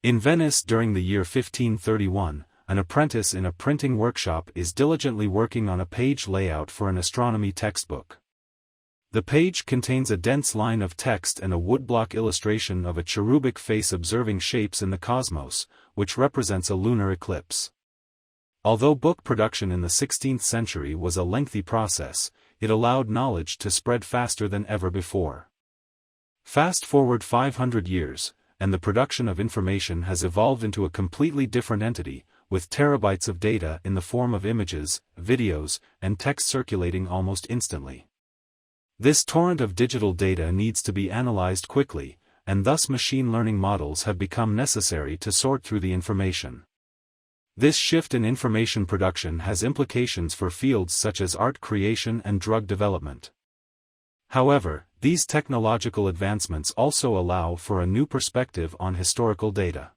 In Venice during the year 1531, an apprentice in a printing workshop is diligently working on a page layout for an astronomy textbook. The page contains a dense line of text and a woodblock illustration of a cherubic face observing shapes in the cosmos, which represents a lunar eclipse. Although book production in the 16th century was a lengthy process, it allowed knowledge to spread faster than ever before. Fast forward 500 years, and the production of information has evolved into a completely different entity, with terabytes of data in the form of images, videos, and text circulating almost instantly. This torrent of digital data needs to be analyzed quickly, and thus machine learning models have become necessary to sort through the information. This shift in information production has implications for fields such as art creation and drug development. However, these technological advancements also allow for a new perspective on historical data.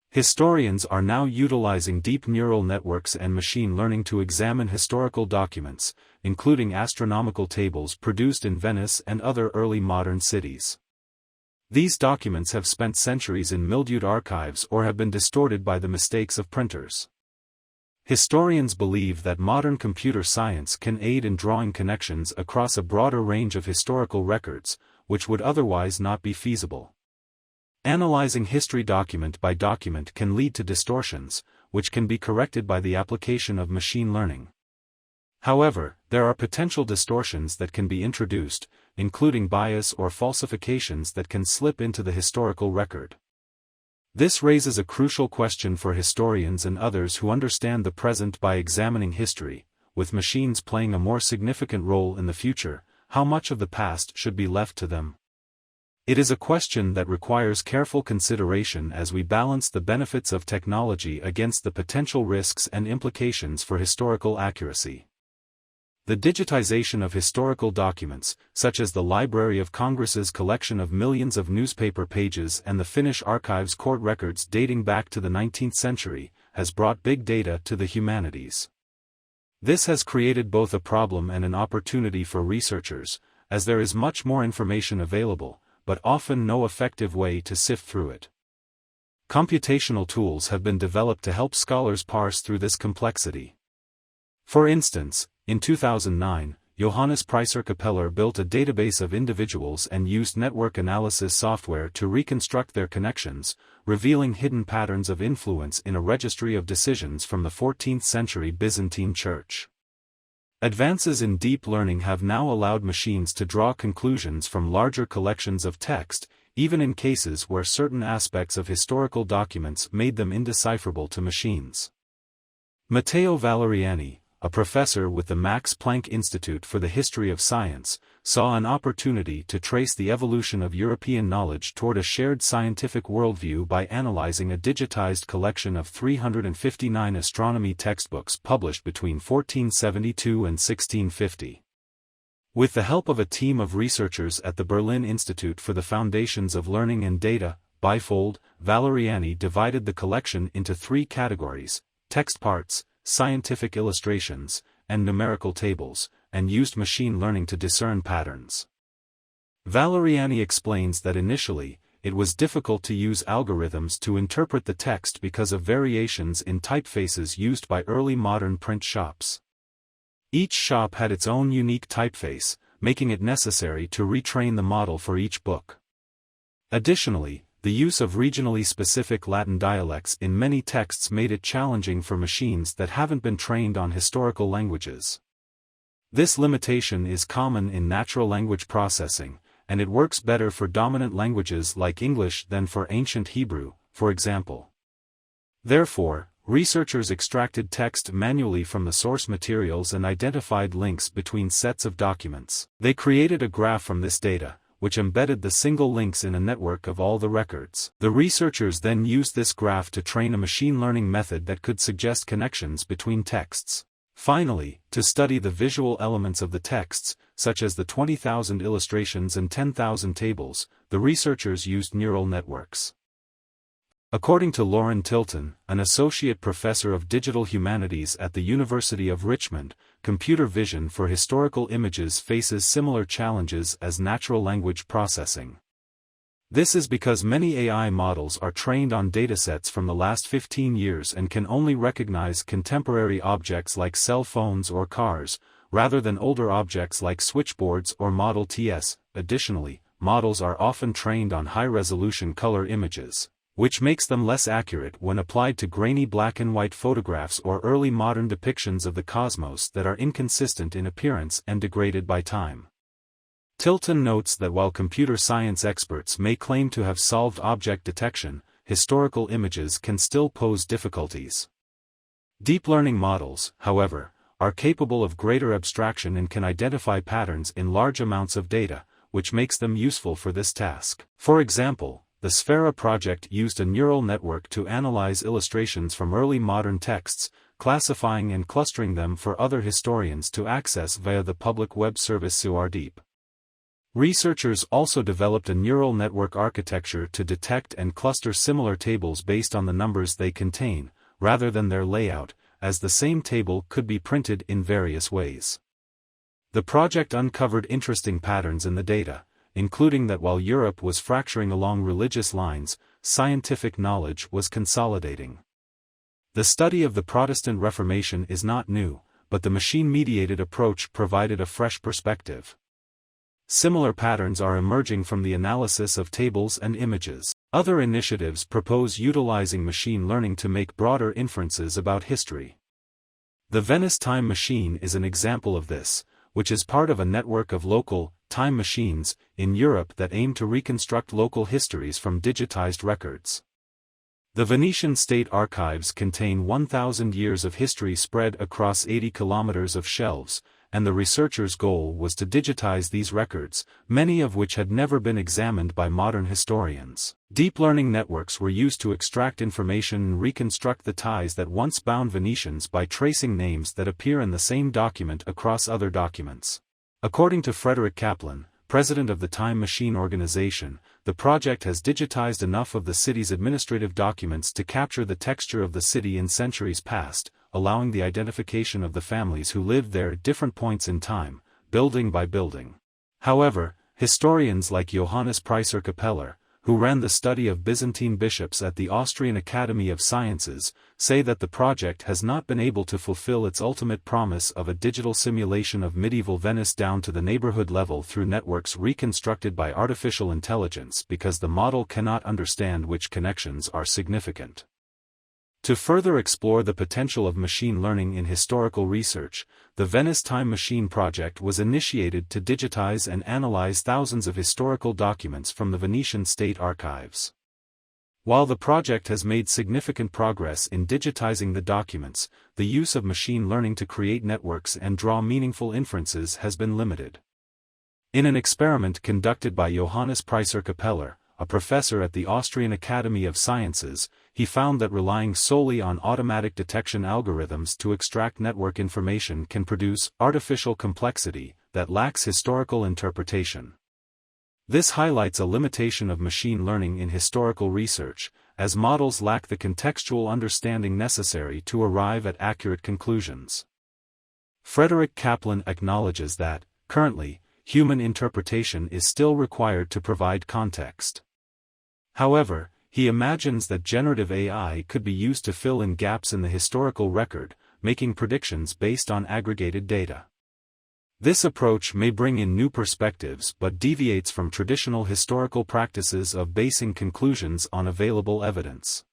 Historians are now utilizing deep neural networks and machine learning to examine historical documents, including astronomical tables produced in Venice and other early modern cities. These documents have spent centuries in mildewed archives or have been distorted by the mistakes of printers. Historians believe that modern computer science can aid in drawing connections across a broader range of historical records, which would otherwise not be feasible. Analyzing history document by document can lead to distortions, which can be corrected by the application of machine learning. However, there are potential distortions that can be introduced, including bias or falsifications that can slip into the historical record. This raises a crucial question for historians and others who understand the present by examining history. With machines playing a more significant role in the future, how much of the past should be left to them? It is a question that requires careful consideration as we balance the benefits of technology against the potential risks and implications for historical accuracy. The digitization of historical documents, such as the Library of Congress's collection of millions of newspaper pages and the Finnish Archives court records dating back to the 19th century, has brought big data to the humanities. This has created both a problem and an opportunity for researchers, as there is much more information available, but often no effective way to sift through it. Computational tools have been developed to help scholars parse through this complexity. For instance, in 2009, Johannes Preiser-Capeller built a database of individuals and used network analysis software to reconstruct their connections, revealing hidden patterns of influence in a registry of decisions from the 14th century Byzantine Church. Advances in deep learning have now allowed machines to draw conclusions from larger collections of text, even in cases where certain aspects of historical documents made them indecipherable to machines. Matteo Valeriani, a professor with the Max Planck Institute for the History of Science, saw an opportunity to trace the evolution of European knowledge toward a shared scientific worldview by analyzing a digitized collection of 359 astronomy textbooks published between 1472 and 1650. With the help of a team of researchers at the Berlin Institute for the Foundations of Learning and Data, BIFOLD, Valeriani divided the collection into three categories: text parts, scientific illustrations, and numerical tables, and used machine learning to discern patterns. Valeriani explains that initially, it was difficult to use algorithms to interpret the text because of variations in typefaces used by early modern print shops. Each shop had its own unique typeface, making it necessary to retrain the model for each book. Additionally, the use of regionally specific Latin dialects in many texts made it challenging for machines that haven't been trained on historical languages. This limitation is common in natural language processing, and it works better for dominant languages like English than for ancient Hebrew, for example. Therefore, researchers extracted text manually from the source materials and identified links between sets of documents. They created a graph from this data, which embedded the single links in a network of all the records. The researchers then used this graph to train a machine learning method that could suggest connections between texts. Finally, to study the visual elements of the texts, such as the 20,000 illustrations and 10,000 tables, the researchers used neural networks. According to Lauren Tilton, an associate professor of digital humanities at the University of Richmond, computer vision for historical images faces similar challenges as natural language processing. This is because many AI models are trained on datasets from the last 15 years and can only recognize contemporary objects like cell phones or cars, rather than older objects like switchboards or Model Ts. Additionally, models are often trained on high-resolution color images, which makes them less accurate when applied to grainy black-and-white photographs or early modern depictions of the cosmos that are inconsistent in appearance and degraded by time. Tilton notes that while computer science experts may claim to have solved object detection, historical images can still pose difficulties. Deep learning models, however, are capable of greater abstraction and can identify patterns in large amounts of data, which makes them useful for this task. For example, the Sphera project used a neural network to analyze illustrations from early modern texts, classifying and clustering them for other historians to access via the public web service SURDeep. Researchers also developed a neural network architecture to detect and cluster similar tables based on the numbers they contain, rather than their layout, as the same table could be printed in various ways. The project uncovered interesting patterns in the data, including that while Europe was fracturing along religious lines, scientific knowledge was consolidating. The study of the Protestant Reformation is not new, but the machine-mediated approach provided a fresh perspective. Similar patterns are emerging from the analysis of tables and images. Other initiatives propose utilizing machine learning to make broader inferences about history. The Venice time machine is an example of this, which is part of a network of local, time machines, in Europe that aim to reconstruct local histories from digitized records. The Venetian state archives contain 1,000 years of history spread across 80 kilometers of shelves, and the researchers' goal was to digitize these records, many of which had never been examined by modern historians. Deep learning networks were used to extract information and reconstruct the ties that once bound Venetians by tracing names that appear in the same document across other documents. According to Frederick Kaplan, president of the Time Machine Organization, the project has digitized enough of the city's administrative documents to capture the texture of the city in centuries past, allowing the identification of the families who lived there at different points in time, building by building. However, historians like Johannes Preiser-Capeller, who ran the study of Byzantine bishops at the Austrian Academy of Sciences, say that the project has not been able to fulfill its ultimate promise of a digital simulation of medieval Venice down to the neighborhood level through networks reconstructed by artificial intelligence because the model cannot understand which connections are significant. To further explore the potential of machine learning in historical research, the Venice Time Machine project was initiated to digitize and analyze thousands of historical documents from the Venetian state archives. While the project has made significant progress in digitizing the documents, the use of machine learning to create networks and draw meaningful inferences has been limited. In an experiment conducted by Johannes Preiser-Capeller, a professor at the Austrian Academy of Sciences, he found that relying solely on automatic detection algorithms to extract network information can produce artificial complexity that lacks historical interpretation. This highlights a limitation of machine learning in historical research, as models lack the contextual understanding necessary to arrive at accurate conclusions. Frederick Kaplan acknowledges that, currently, human interpretation is still required to provide context. However, he imagines that generative AI could be used to fill in gaps in the historical record, making predictions based on aggregated data. This approach may bring in new perspectives but deviates from traditional historical practices of basing conclusions on available evidence.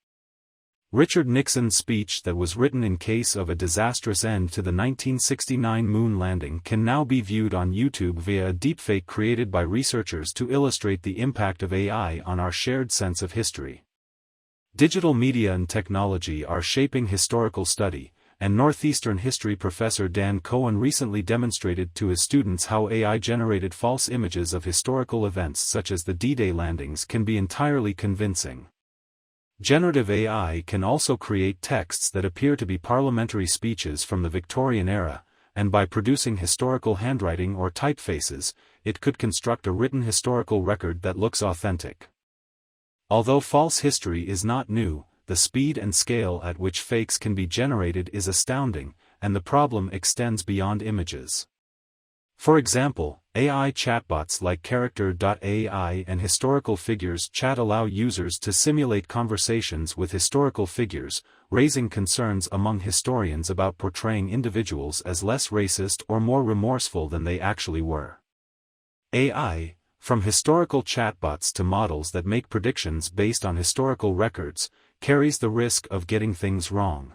Richard Nixon's speech that was written in case of a disastrous end to the 1969 moon landing can now be viewed on YouTube via a deepfake created by researchers to illustrate the impact of AI on our shared sense of history. Digital media and technology are shaping historical study, and Northeastern history professor Dan Cohen recently demonstrated to his students how AI-generated false images of historical events such as the D-Day landings can be entirely convincing. Generative AI can also create texts that appear to be parliamentary speeches from the Victorian era, and by producing historical handwriting or typefaces, it could construct a written historical record that looks authentic. Although false history is not new, the speed and scale at which fakes can be generated is astounding, and the problem extends beyond images. For example, AI chatbots like Character.ai and Historical Figures Chat allow users to simulate conversations with historical figures, raising concerns among historians about portraying individuals as less racist or more remorseful than they actually were. AI, from historical chatbots to models that make predictions based on historical records, carries the risk of getting things wrong.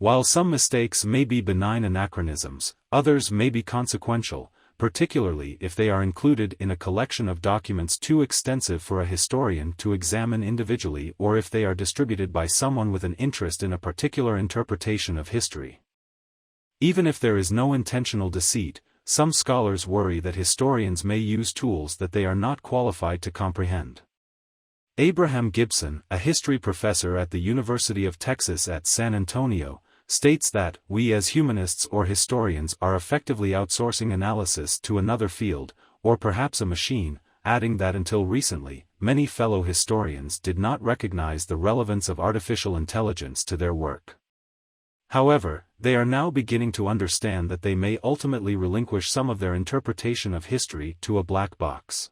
While some mistakes may be benign anachronisms, others may be consequential, particularly if they are included in a collection of documents too extensive for a historian to examine individually or if they are distributed by someone with an interest in a particular interpretation of history. Even if there is no intentional deceit, some scholars worry that historians may use tools that they are not qualified to comprehend. Abraham Gibson, a history professor at the University of Texas at San Antonio, states that we as humanists or historians are effectively outsourcing analysis to another field, or perhaps a machine, adding that until recently, many fellow historians did not recognize the relevance of artificial intelligence to their work. However, they are now beginning to understand that they may ultimately relinquish some of their interpretation of history to a black box.